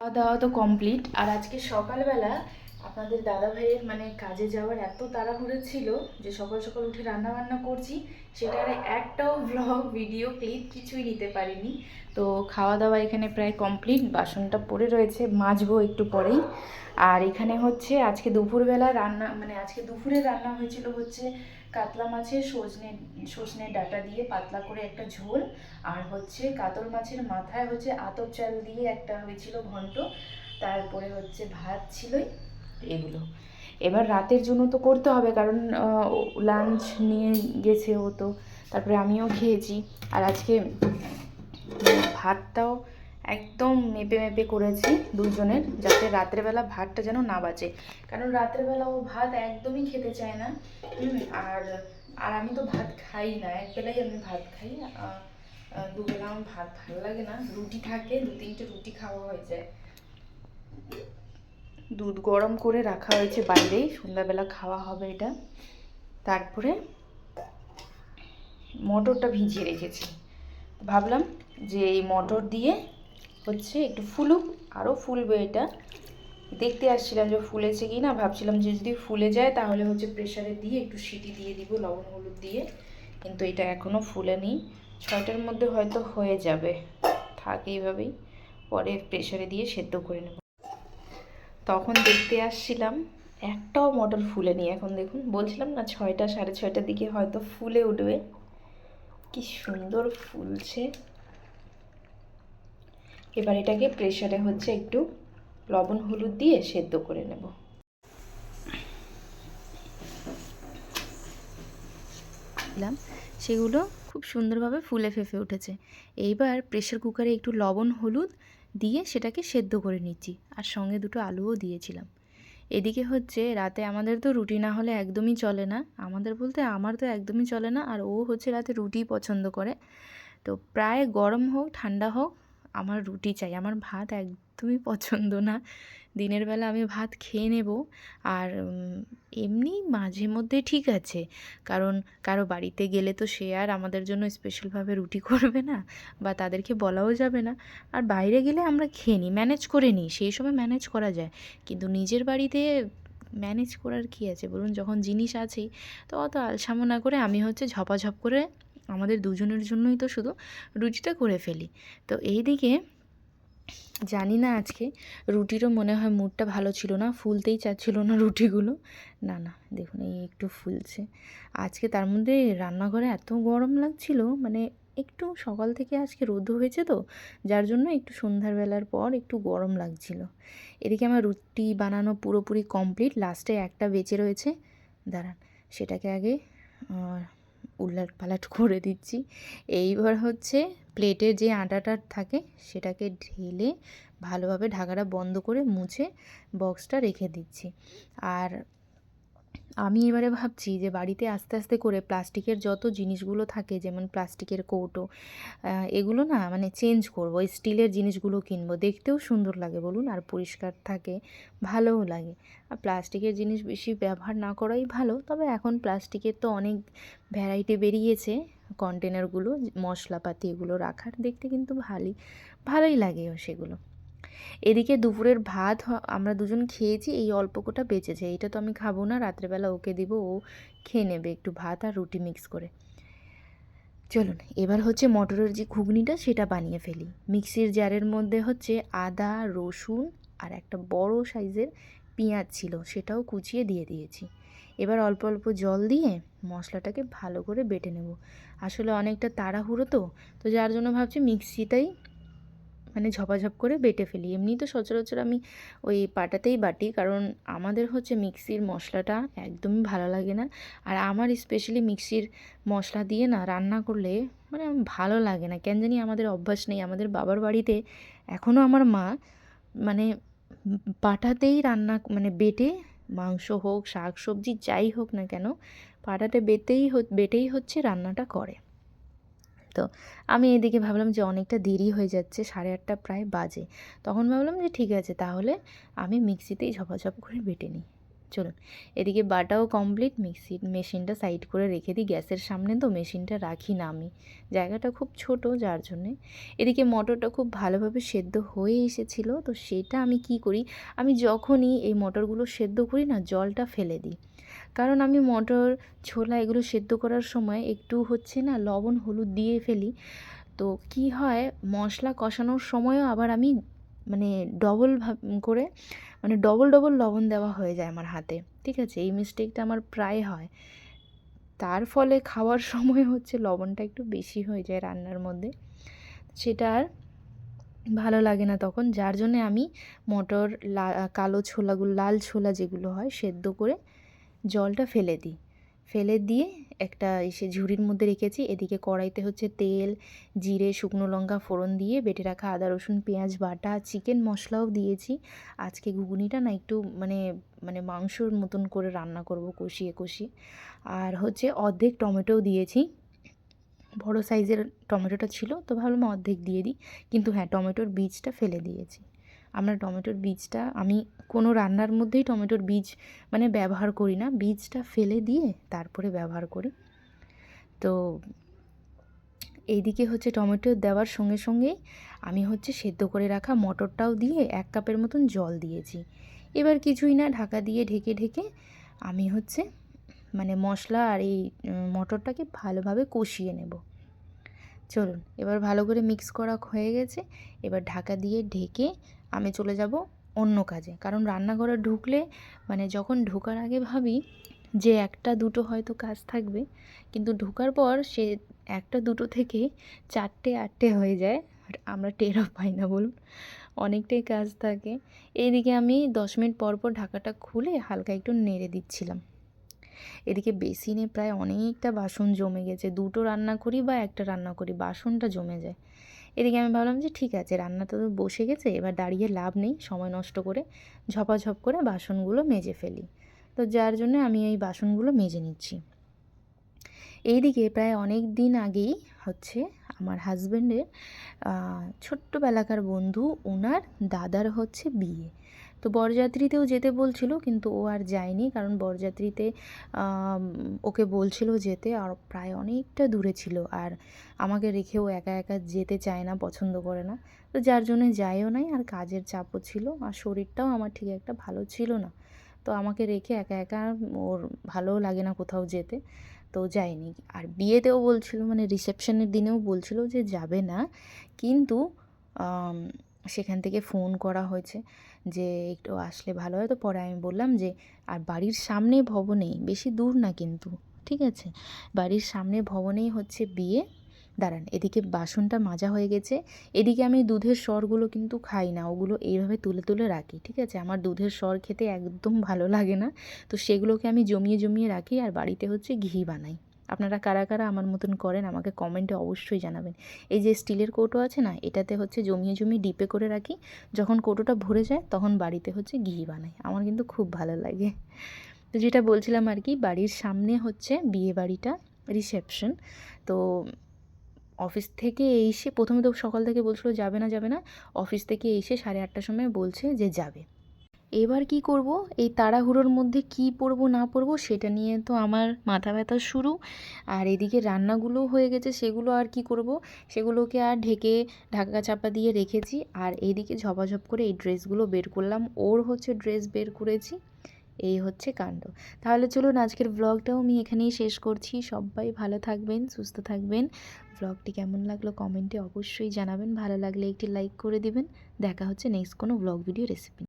খাওয়া দাওয়া তো কমপ্লিট। আর আজকে সকালবেলা আপনাদের দাদা ভাইয়ের মানে কাজে যাওয়ার এত তাড়াহুড়ো ছিল যে সকাল সকাল উঠে রান্না বান্না করছি, সেটার একটাও ব্লগ ভিডিও ক্লিপ কিছুই নিতে পারিনি। তো খাওয়া দাওয়া এখানে প্রায় কমপ্লিট, বাসনটা পড়ে রয়েছে, মাজবো একটু পরেই। আর এখানে হচ্ছে আজকে দুপুরবেলা রান্না, মানে আজকে দুপুরে রান্না হয়েছিল হচ্ছে কাতলা মাছের সজনে ডাঁটা দিয়ে পাতলা করে একটা ঝোল, আর হচ্ছে কাতল মাছের মাথায় হচ্ছে আতপ চাল দিয়ে একটা হয়েছিল ঘন্ট, তারপরে হচ্ছে ভাত ছিলই এগুলো। এবার রাতের জন্য তো করতে হবে, কারণ লাঞ্চ নিয়ে গেছে ও, তো তারপরে আমিও খেয়েছি। আর আজকে ভাতটাও একদম মেপে মেপে করেছি দুজনের, যাতে রাত্রেবেলা ভাতটা যেন না বাঁচে, কারণ রাত্রেবেলা ও ভাত একদমই খেতে চায় না। আর আর আমি তো ভাত খাই না, একবেলাই আমি ভাত খাই। দুবেলা আমার ভাত ভালো লাগে না, রুটি থাকে, 2-3টে রুটি খাওয়া হয়ে যায়। দুধ গরম করে রাখা হয়েছে বাইরেই, সন্ধ্যাবেলা খাওয়া হবে এটা। তারপরে মটরটা ভিজিয়ে রেখেছি, ভাবলাম যে এই মটর দিয়ে হচ্ছে একটু ফুলুক, আরও ফুলবে এটা। দেখতে আসছিলাম যে ফুলেছে কি না, ভাবছিলাম যে যদি ফুলে যায় তাহলে হচ্ছে প্রেসারে দিয়ে একটু সিটি দিয়ে দিব লবণ হলুদ দিয়ে, কিন্তু এটা এখনও ফুলেনি। 6টার মধ্যে হয়তো হয়ে যাবে, থাক এইভাবেই, পরে প্রেসারে দিয়ে সেদ্ধ করে নেব। তখন দেখতে আসছিলাম একটাও মটর ফুলেনি, এখন দেখুন, বলছিলাম না 6টা 6:30টার দিকে হয়তো ফুলে উঠবে। কি সুন্দর ফুলছে। এবার এটাকে প্রেসারে হচ্ছে একটু লবণ হলুদ দিয়ে সেদ্ধ করে নেব। সেগুলো খুব সুন্দরভাবে ফুলে ফেঁপে উঠেছে। এইবার প্রেসার কুকারে একটু লবণ হলুদ দিয়ে সেটাকে সেদ্ধ করে নিচ্ছি, আর সঙ্গে 2টো আলুও দিয়েছিলাম। এদিকে হচ্ছে রাতে আমাদের তো রুটি না হলে একদমই চলে না, আমাদের বলতে আমার তো একদমই চলে না, আর ও হচ্ছে রাতে রুটি পছন্দ করে। তো প্রায় গরম হোক ঠান্ডা হোক আমার রুটি চাই, আমার ভাত একদমই পছন্দ না। দিনের বেলা আমি ভাত খেয়ে নেব, আর এমনি মাঝে মধ্যে ঠিক আছে, কারণ কারো বাড়িতে গেলে তো সে আর আমাদের জন্য স্পেশালভাবে রুটি করবে না, বা তাদেরকে বলাও যাবে না। আর বাইরে গেলে আমরা খেয়ে নিই, ম্যানেজ করে নিই, সেই সময় ম্যানেজ করা যায়। কিন্তু নিজের বাড়িতে ম্যানেজ করার কী আছে বলুন, যখন জিনিস আছেই। তো অত আলসামো না করে আমি হচ্ছে ঝপাঝপ করে আমাদের দুজনের জন্যই তো শুধু রুটিটা করে ফেলি। তো এই দিকে জানি না, আজকে রুটিরও মনে হয় মুডটা ভালো ছিল না, ফুলতেই চাচ্ছিল না রুটিগুলো। না না, দেখুন এই একটু ফুলছে। আজকে তার মধ্যে রান্নাঘরে এত গরম লাগছিল, মানে একটু সকাল থেকে আজকে রোদ হয়েছে তো, যার জন্য একটু সন্ধ্যার বেলার পর একটু গরম লাগছিল। এদিকে আমার রুটি বানানো পুরোপুরি কমপ্লিট, লাস্টে একটা বেঁচে রয়েছে, দাঁড়ান সেটাকে আগে উলট পালট করে দিচ্ছি। এইবার হচ্ছে প্লেটের যে আটাটা থাকে সেটাকে ঢেলে ভালোভাবে ঢাকাটা বন্ধ করে মুছে বক্সটা রেখে দিচ্ছি। আর আমি এবারে ভাবছি যে বাড়িতে আস্তে আস্তে করে প্লাস্টিকের যত জিনিসগুলো থাকে, যেমন প্লাস্টিকের কৌটো, এগুলো না মানে চেঞ্জ করব, স্টিলের জিনিসগুলো কিনবো, দেখতেও সুন্দর লাগে বলুন, আর পরিষ্কার থাকে, ভালোও লাগে। আর প্লাস্টিকের জিনিস বেশি ব্যবহার না করাই ভালো, তবে এখন প্লাস্টিকের তো অনেক ভ্যারাইটি বেরিয়েছে, কন্টেনারগুলো মশলাপাতি এগুলো রাখার, দেখতে কিন্তু ভালোই লাগেও সেগুলো। এদিকে দুপুরের ভাত আমরা দুজন খেয়েছি, এই অল্প কোটা বেঁচেছে, এইটা তো আমি খাবো না, রাত্রেবেলা ওকে দিব, ও খেয়ে নেবে একটু ভাত আর রুটি মিক্স করে। চলুন এবার হচ্ছে মটরের যে ঘুগনিটা সেটা বানিয়ে ফেলি। মিক্সির জারের মধ্যে হচ্ছে আদা রসুন আর একটা বড় সাইজের পেঁয়াজ ছিল, সেটাও কুচিয়ে দিয়ে দিয়েছি। এবার অল্প অল্প জল দিয়ে মশলাটাকে ভালো করে বেটে নেব। আসলে অনেকটা তাড়াহুড়ো তো, যার জন্য ভাবছি মিক্সিটাই মানে ঝপাঝপ করে বেটে ফেলি। এমনি তো সচরাচর আমি ওই পাটাতেই বাটি, কারণ আমাদের হচ্ছে মিক্সির মশলাটা একদমই ভালো লাগে না। আর আমার স্পেশালি মিক্সির মশলা দিয়ে না রান্না করলে মানে ভালো লাগে না, কেন জানি আমাদের অভ্যাস নেই। আমাদের বাবার বাড়িতে এখনও আমার মা মানে পাটাতেই রান্না মানে বেটে, মাংস হোক শাক সবজি যাই হোক না কেন, পাটাতে বেটেই হচ্ছে রান্নাটা করে। তো আমি এদিকে ভাবলাম যে অনেকটা দেরি হয়ে যাচ্ছে, 8:30 প্রায় বাজে, তখন ভাবলাম যে ঠিক আছে তাহলে আমি মিক্সিতেই ঝপাঝপ করে বেটে নিই। চলুন, এদিকে বাটাও কমপ্লিট, মেশিনটা সাইড করে রেখে দিই। গ্যাসের সামনে তো মেশিনটা রাখি না আমি, জায়গাটা খুব ছোট যার জন্যে। এদিকে মটরটা খুব ভালোভাবে সেদ্ধ হয়ে এসেছিলো, তো সেটা আমি কি করি, আমি যখনই এই মটরগুলো সেদ্ধ করি না জলটা ফেলে দিই। কারণ আমি মটর, ছোলা এগুলো সেদ্ধ করার সময় একটু হচ্ছে না লবণ হলুদ দিয়ে ফেলি। তো কি হয়, মশলা কষানোর সময়ও আবার আমি মানে ডবল করে মানে ডবল ডবল লবণ দেওয়া হয়ে যায় আমার হাতে, ঠিক আছে? এই মিস্টেকটা আমার প্রায় হয়। তার ফলে খাওয়ার সময় হচ্ছে লবণটা একটু বেশি হয়ে যায় রান্নার মধ্যে, সেটা আর ভালো লাগে না তখন। যার জন্যে আমি মটর, কালো ছোলাগুলো, লাল ছোলা যেগুলো হয় সেদ্ধ করে জলটা ফেলে দিই। ফেলে দিয়ে একটা ঝুড়ির মধ্যে রেখেছি। এদিকে কড়াইতে হচ্ছে তেল, জিরে, শুকনো লঙ্কা ফোড়ন দিয়ে বেটে রাখা আদা রসুন পেঁয়াজ বাটা, চিকেন মশলাও দিয়েছি। আজকে ঘুগনিটা না একটু মানে মানে মাংসর মতন করে রান্না করব, কষিয়ে কষিয়ে। আর হচ্ছে অর্ধেক টমেটোও দিয়েছি, বড় সাইজের টমেটোটা ছিল তো ভাবলাম অর্ধেক দিয়ে দিই। কিন্তু হ্যাঁ, টমেটোর বীজটা ফেলে দিয়েছি। আমরা টমেটোর বীজটা, আমি কোনো রান্নার মধ্যেই টমেটোর বীজ মানে ব্যবহার করি না, বীজটা ফেলে দিয়ে তারপরে ব্যবহার করি। তো এইদিকে হচ্ছে টমেটো দেওয়ার সঙ্গে সঙ্গেই আমি হচ্ছে সেদ্ধ করে রাখা মটরটাও দিয়ে 1 কাপের মতন জল দিয়েছি। এবার কিছুই না, ঢাকা দিয়ে ঢেকে ঢেকে আমি হচ্ছে মানে মশলা আর এই মটরটাকে ভালোভাবে কষিয়ে নেব। চলুন, এবার ভালো করে মিক্স করা হয়ে গেছে। এবার ঢাকা দিয়ে ঢেকে আমি চলে যাব অন্য কাজে। কারণ রান্নাঘরে ঢুকলে মানে যখন ঢোকার আগে ভাবি যে 1টা 2টো হয়তো কাজ থাকবে, কিন্তু ঢোকার পর সে 1টা 2টো থেকে 4টে 8টে হয়ে যায়, আর আমরা টেরও পাই না বলুন, অনেকটাই কাজ থাকে। এইদিকে আমি 10 মিনিট পর পর ঢাকাটা খুলে হালকা একটু নেড়ে দিচ্ছিলাম। এদিকে বেসিনে প্রায় অনেকটা বাসন জমে গেছে, 2টো রান্না করি বা 1টা রান্না করি, বাসনটা জমে যায়। এদিকে আমি ভাবলাম যে ঠিক আছে, রান্না তো বসে গেছে, এবার দাঁড়িয়ে লাভ নেই সময় নষ্ট করে, ঝপাঝপ করে বাসনগুলো মেজে ফেলি। তো যার জন্য আমি এই বাসনগুলো মেজে নিচ্ছি। এইদিকে প্রায় অনেক দিন আগেই হচ্ছে আমার হাজব্যান্ডের ছোট্টবেলাকার বন্ধু, ওনার দাদার হচ্ছে বিয়ে। তো বরযাত্রীতেও যেতে বলছিল, কিন্তু ও আর যায়নি, কারণ বরযাত্রীতে ওকে বলছিল যেতে, আর প্রায় অনেকটা দূরে ছিল, আর আমাকে রেখেও একা একা যেতে চায় না, পছন্দ করে না। তো যার জন্য যায়ও নাই, আর কাজের চাপও ছিল, আর শরীরটাও আমার ঠিক একটা ভালো ছিল না। তো আমাকে রেখে একা একা ওর ভালোও লাগে না কোথাও যেতে, তো যায়নি। আর বিয়েতেও বলছিল, মানে রিসেপশনের দিনেও বলছিল যে যাবে না, কিন্তু সেখান থেকে ফোন করা হয়েছে যে একটু আসলে ভালো হয়। তো পরে আমি বললাম যে আর বাড়ির সামনে ভবনেই, বেশি দূর না কিন্তু, ঠিক আছে, বাড়ির সামনে ভবনেই হচ্ছে বিয়ে। দাঁড়ান, এদিকে বাসনটা মাজা হয়ে গেছে। এদিকে আমি দুধের সরগুলো কিন্তু খাই না, ওগুলো এইভাবে তুলে তুলে রাখি, ঠিক আছে? আমার দুধের সর খেতে একদম ভালো লাগে না, তো সেগুলোকে আমি জমিয়ে জমিয়ে রাখি, আর বাড়িতে হচ্ছে ঘি বানাই। আপনারা কারা কারা আমার মতন করেন আমাকে কমেন্টে অবশ্যই জানাবেন। এই যে স্টিলের কৌটো আছে না, এটাতে হচ্ছে জমিয়ে জমিয়ে ডিপে করে রাখি, যখন কৌটোটা ভরে যায় তখন বাড়িতে হচ্ছে ঘি বানাই, আমার কিন্তু খুব ভালো লাগে। তো যেটা বলছিলাম আর কি, বাড়ির সামনে হচ্ছে বিয়ে বাড়িটা, রিসেপশন। তো অফিস থেকে এসে প্রথমে তো সকাল থেকে বলছিল যাবে না যাবে না, অফিস থেকে এসে 8:30টার সময় বলছে যে যাবে। এবার কি করব, এই তাড়াহুড়োর মধ্যে কি পরবো না পরবো সেটা নিয়ে তো আমার মাথা ব্যথা শুরু। আর এদিকে রান্নাগুলো হয়ে গেছে, সেগুলো আর কি করব, সেগুলোকে আর ঢাকা চাপা দিয়ে রেখেছি। আর এইদিকে ঝপাঝপ করে এই ড্রেসগুলো বের করলাম, ওর হচ্ছে ড্রেস বের করেছি। এই হচ্ছে কাণ্ড। তাহলে চলুন, আজকের ব্লগটাও আমি এখানেই শেষ করছি। সবাই ভালো থাকবেন, সুস্থ থাকবেন। ব্লগটি কেমন লাগলো কমেন্টে অবশ্যই জানাবেন, ভালো লাগলে একটি লাইক করে দিবেন। দেখা হচ্ছে নেক্সট কোনো ব্লগ ভিডিও রেসিপি।